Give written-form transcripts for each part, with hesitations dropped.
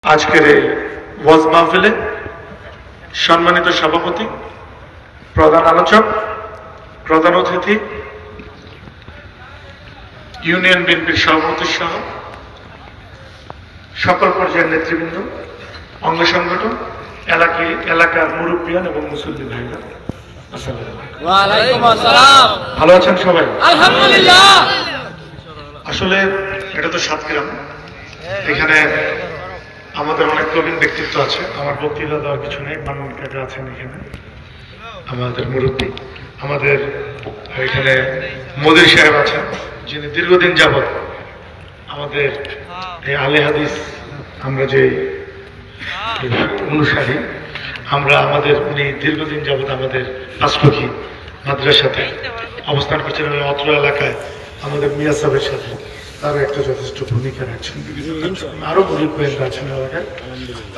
আজকের এই ওয়াজ মাহফিলে সম্মানিত সভাপতি, প্রধান আলোচক, প্রধান অতিথি, ইউনিয়ন বিএনপির সভাপতি সহ সকল পর্যায়ের নেতৃবৃন্দ, অঙ্গ সংগঠন, এলাকার মুরব্বিয়ান এবং মুসল্লি ভাইরা, ভালো আছেন সবাই? আলহামদুলিল্লাহ। আসলে এটা তো সাতগ্রাম, এখানে আমাদের অনেক প্রবীণ ব্যক্তিত্ব আছে। আমার বক্তৃতা দেওয়ার কিছু নেই, মানন কাকা আছেন এখানে, আমাদের মুরব্বী, আমাদের এখানে মদির সাহেব আছেন, যিনি দীর্ঘদিন যাবৎ আমাদের এই আলে হাদিস আমরা যে অনুসারী, আমাদের উনি দীর্ঘদিন যাবৎ আমাদের পাঁচপক্ষী মাদ্রাসাতে অবস্থান করছেন এবং অত্র এলাকায় আমাদের মিয়া সাহেবের সাথে তারও একটা যথেষ্ট ভূমিকা রাখছেন। আরো গরিব গোয়েন্দা আছেন এলাকায়।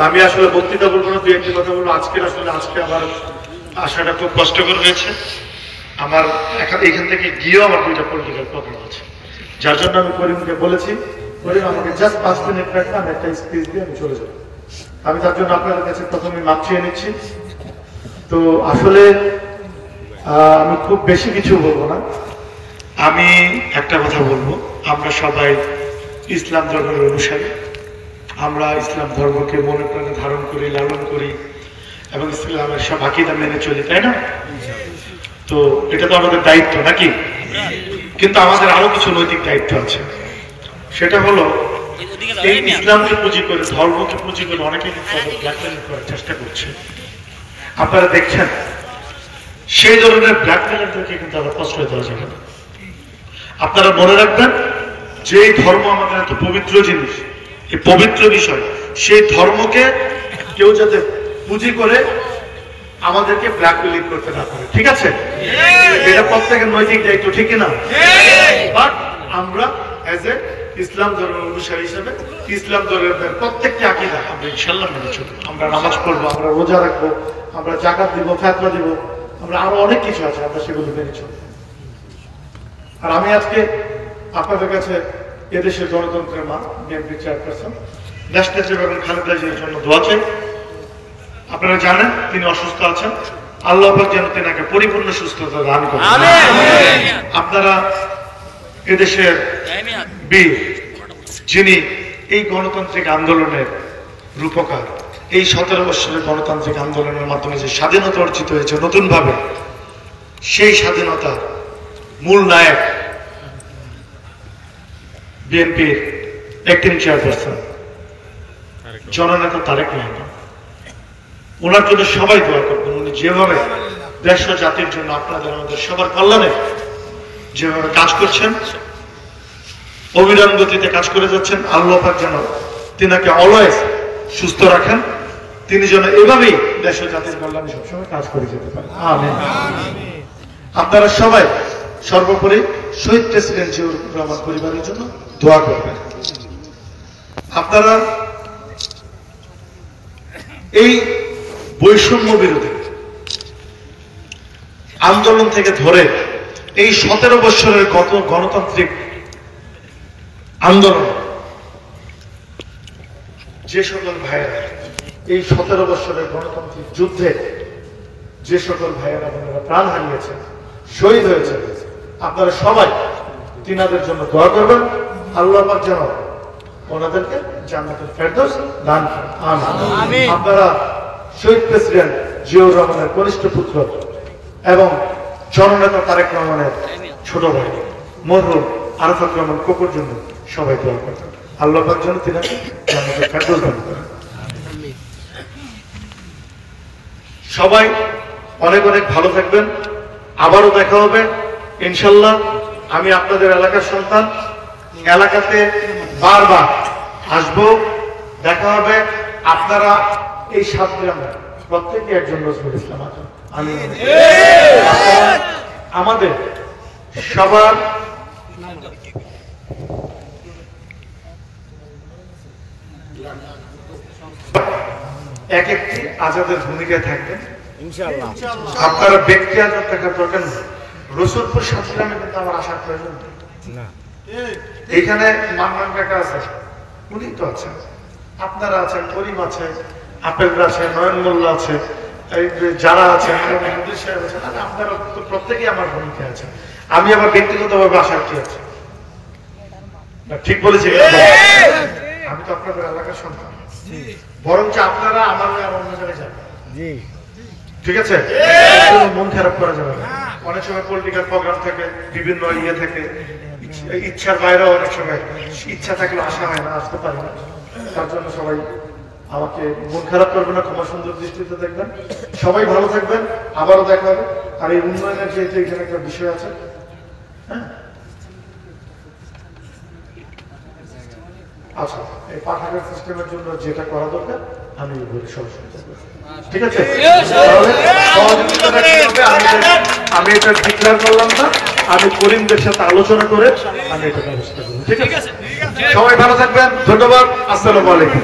আমি আসলে বক্তৃতা বলবো না, দু একটি কথা বলবো। আজকে আমার আসাটা খুব কষ্টকর হয়েছে। আমার এখান থেকে গিয়েও আমার দুইটা পলিটিক্যাল প্রবলেম আছে, যার জন্য আমি করিমকে বলেছি, করিম আমাকে জাস্ট 5 মিনিট রাখলে আমি একটা স্পিচ দিয়ে আমি চলে যাবো। আমি তার জন্য আপনাদের কাছে প্রথমে মাপ চেয়ে নিচ্ছি। তো আসলে আমি খুব বেশি কিছু বলবো না, আমি একটা কথা বলবো। আমরা সবাই ইসলাম ধর্মের অনুসারী, আমরা ইসলাম ধর্মকে মনে প্রাণে ধারণ করি, লালন করি এবং ইসলামের সব আকীদা মেনে চলি, তাই না? তো এটা তো আমাদের দায়িত্ব নাকি? কিন্তু আমাদের আরো কিছু নৈতিক দায়িত্ব আছে। সেটা হলো এই ইসলামকে পুঁজি করে, ধর্মকে পুঁজি করে অনেকে ব্ল্যাকমেইল করার চেষ্টা করছে। আপনারা দেখছেন সেই ধরনের ব্ল্যাকমেইলারদেরকে কিন্তু আমরা প্রশ্রয় দেওয়া যাবে না। আপনারা মনে রাখবেন, যে ধর্ম আমাদের এত পবিত্র জিনিস, এই পবিত্র বিষয়, সেই ধর্মকে কেউ যাতে পুঁজি করে আমাদেরকে ব্ল্যাকমেইল করতে না পারে, ঠিক আছে? এটা প্রত্যেকের নৈতিক দায়িত্ব, ঠিক না? বাট আমরা এজ এ ইসলাম ধর্মের অনুসারী হিসেবে ইসলাম ধর্মের প্রত্যেকটি আকীদা আমরা ইনশাআল্লাহ মেনে চলবো। আমরা নামাজ পড়বো, আমরা রোজা রাখবো, আমরা যাকাত দিব, ফিতরা দিব, আমরা আরো অনেক কিছু আছে, আমরা সেগুলো মেনে চলবো। আর আমি আজকে আপনাদের কাছে এদেশের গণতন্ত্রের মা, বিএনপি চেয়ারপারসন দেশনেত্রী বেগম খালেদা জিয়ার জন্য দোয়া চাই। আপনারা জানেন তিনি অসুস্থ আছেন, আল্লাহ পাক যেন তেনাকে পরিপূর্ণ সুস্থতা দান করেন। আপনারা এদেশের বীর, যিনি এই গণতান্ত্রিক আন্দোলনের রূপকার, এই 17 বছরের গণতান্ত্রিক আন্দোলনের মাধ্যমে যে স্বাধীনতা অর্জিত হয়েছে নতুন ভাবে, সেই স্বাধীনতার মূল নায়ক বিএনপির অ্যাক্টিং চেয়ারপারসন জননেতা তারেক রহমান। ওনার জন্য সবাই দোয়া করবেন। উনি যেভাবে দেশ ও জাতির জন্য, আপনাদের আমাদের সবার কল্যাণে যেভাবে কাজ করছেন, অবিরাম গতিতে কাজ করে যাচ্ছেন, আল্লাহ পাক যেন তিনাকে অলওয়েজ সুস্থ রাখেন, তিনি যেন এভাবেই দেশ ও জাতির কল্যাণে সবসময় কাজ করে যেতে পারেন। আমিন। আপনারা সবাই সর্বোপরি শহীদ প্রেসিডেন্ট জিয়াউর রহমান পরিবারের জন্য দোয়া করবেন। আপনারা এই বৈষম্য বিরোধী আন্দোলন থেকে ধরে এই 17 বছরের গণতান্ত্রিক আন্দোলন, যে সকল ভাইয়েরা এই 17 বছরের গণতান্ত্রিক যুদ্ধে যে সকল ভাইয়েরা আপনারা প্রাণ হারিয়েছেন, শহীদ হয়েছেন, আপনারা সবাই তিনাদের জন্য দোয়া করবেন। আল্লাহ পাক যেন ওনাদেরকে জান্নাতুল ফেরদৌস দান করেন। আমিন। আপনারা শহীদ প্রেসিডেন্ট জিয়াউর রহমানের কনিষ্ঠ পুত্র এবং জননেতা তারেক রহমানের ছোট ভাই মরহুম আরাফাত রহমান কোকুর জন্য সবাই দোয়া করবেন। আল্লাহ পাক যেন তিনাকে জান্নাতুল ফেরদৌস দান করেন। সবাই অনেক অনেক ভালো থাকবেন। আবারও দেখা হবে ইনশাল্লাহ। আমি আপনাদের এলাকার সন্তান, এলাকাতে বারবার আসবো, দেখা হবে। আপনারা এই 7 গ্রামে প্রত্যেকে একজন নজরুল ইসলাম আছেন। আমি আমাদের সবার এক একটি আজাদের ভূমিকায় থাকবেন ইনশাআল্লাহ। আপনারা ব্যক্তি আজাদ দেখার দরকার নেই। রসুলপুর 7 গ্রামে কিন্তু আমার আসার প্রয়োজন না। এখানে মানমান কাকা আছে, উনি তো আছেন, আপনারা আছেন, করিম আছে, আপেল আছে, নয়ন মোল্লা আছে, এই যে যারা আছেন, মুদির সাহেব আছেন, আর আপনারা তো প্রত্যেকেই আমার ভূমিকা আছে। আমি আবার ব্যক্তিগতভাবে আসার কি আছে? ঠিক বলেছি? আমি তো আপনাদের এলাকার সন্তান, বরঞ্চ আপনারা আমার আর অন্য জায়গায় যাবেন। ঠিক আছে, মন খারাপ করা যাবে না। অনেক সময় পলিটিক্যাল প্রোগ্রাম থাকে, বিভিন্ন ইয়ে থেকে, ইচ্ছার বাইরেও অনেক সময় ইচ্ছা থাকলে আসা হয় না, আসতে পারে না। তার জন্য সবাই আমাকে মন খারাপ করবে না, ক্ষমা সুন্দর দৃষ্টিতে দেখবেন। সবাই ভালো থাকবেন, আবারও দেখা হবে। আর এই উন্নয়নের যেহেতু এখানে একটা বিষয় আছে, হ্যাঁ আচ্ছা, এই পাঠাগার সিস্টেমের জন্য যেটা করা দরকার আমি বলি সহযোগিতা করব। ঠিক আছে, আমি এটা ডিক্লেয়ার করলাম না, আমি করিমদের সাথে আলোচনা করে আমি এটা ব্যবস্থা করব। ঠিক আছে, সবাই ভালো থাকবেন, ধন্যবাদ, আসসালামু আলাইকুম।